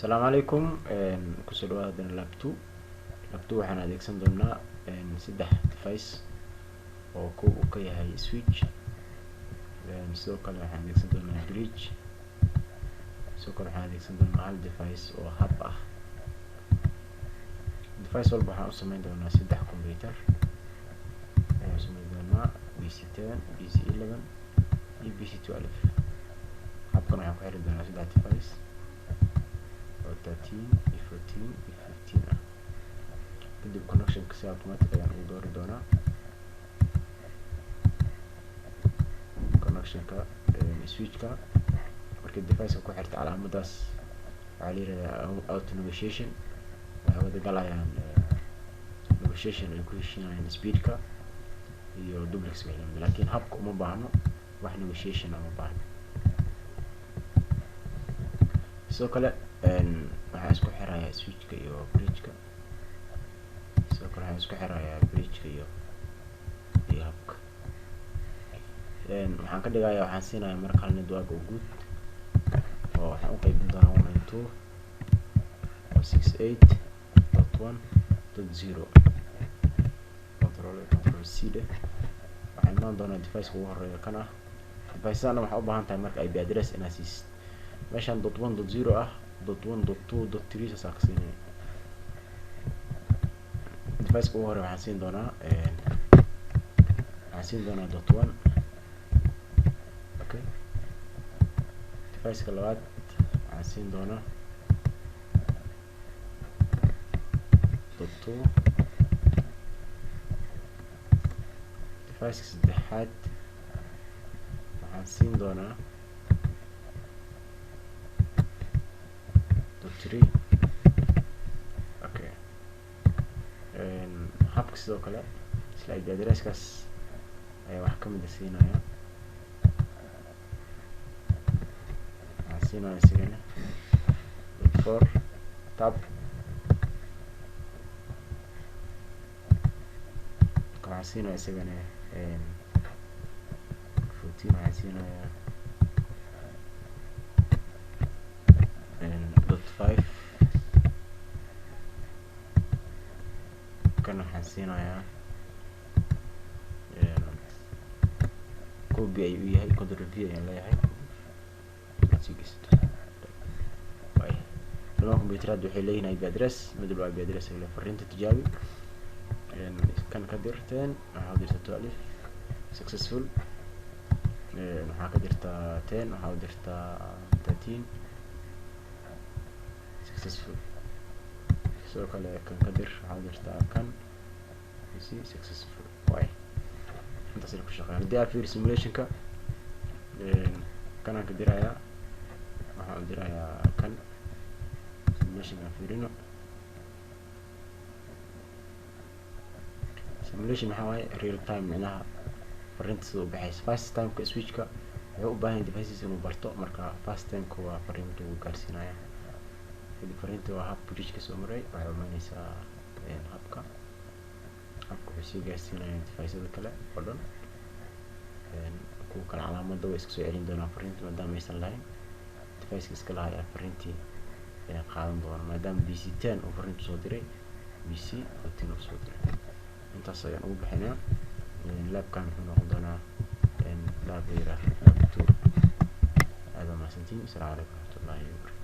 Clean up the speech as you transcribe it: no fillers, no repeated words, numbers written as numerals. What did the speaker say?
السلام عليكم. kusoo dhawaada lab 2 waxaan adeegsan doonaa saddex device oo koob uu ka yahay switch, sidoo kale waxaan adeegsan doonaa bridge, sidoo kale waxaan adeegsan doonaa hal device oo hub ah. device walba waxaan u sameyn doonaa saddex computer, waxaan u sameyn doonaa PC10, PC11 iyo PC12. hubkan waxaan ku xiri doonaa saddex device 13 iyo 14 iyo 15 ah. kadib connection si automatic ayaan ugu doori doonaa connectionka switchka. markii device ku xirta calaamadaas waxaa la yiraahdaa auto negotiation, waxay wada galayaan negotiation ay ku heshiinayaan speedka iyo duplex wixii, laakiin hubka uma baahno wax negotiation ama baahno. sidoo kale waxaan isku xirayaa switchka iyo bridgeka, sidoo kale waxaan isku xirayaa bridgeka iyo hubka. waxaan ka dhigayaa, waxaan siinayaa marka hal network oo guud oo waxaan u qaybin doonaa 192 oo 68.1.0 control C de. waxaan imaan doonaa device ugu horeeya kan ah. device-ana waxaa u baahan tahay marka IP address inaad siisid meeshan .1.0 ah, .1.2.3 saas ka siinaya. device ugu horeeya waxaan siin doonaa .1. okay, device-ka labaad waxaan siin doonaa .2. device-ka saddexaad waxaan siin doonaa .3. okay, hubka sidoo kale isla IP addresskaas ayaa wax kamid ah siinaya. waxaan siinaya isigana .4 tab. waxaan siinaya isagana 14. waxaan siinaya .5. kan waxaan siinayaa copy ayuu yahay, control V ayaan leeyahay. laba computer waxay leeyihiin IP address, mid walba IP address ay leeyahay. fariinta tijaabi kan ka dir 10, waxaa dirta 12 successful. waxaa ka dirta 10, waxaa dirta 13 successful. sidoo kale kan ka dir, waxaa dirta kan successful. intaas ku shaqeeya. haddii aad fiiriso simulationka, kanaan ka dirayaa, waxaan dirayaa kan simulationka fiirino. simulation maxaa waaye real time, micnaha fariinta sida u baxaysa. fast timeka switchka wuxuu u baahan yahay devices inuu barto, marka fast timeka waa fariinta uu gaarsiinaya. kadib fariinta waa hub bridgeka soo maray, waxay umaanaysaa hubka wuxuu sii gaarsiinaya device-yada kale oo dhan. kuwa kale calaamada way iska soo celin doonaa fariinta maadaama aysan lahayn. device-ka iska lahaa ayaa fariintii qaadan doona, maadaama PC10 uu fariinta soo diray, PC14 uu soo diray. intaas ayaan ugu bixinaa. labkan wuxuu noqon doonaa lab 2. aad waa mahadsantihiin. assalaamu calaykum waraxmatullaahi wabarakaatu.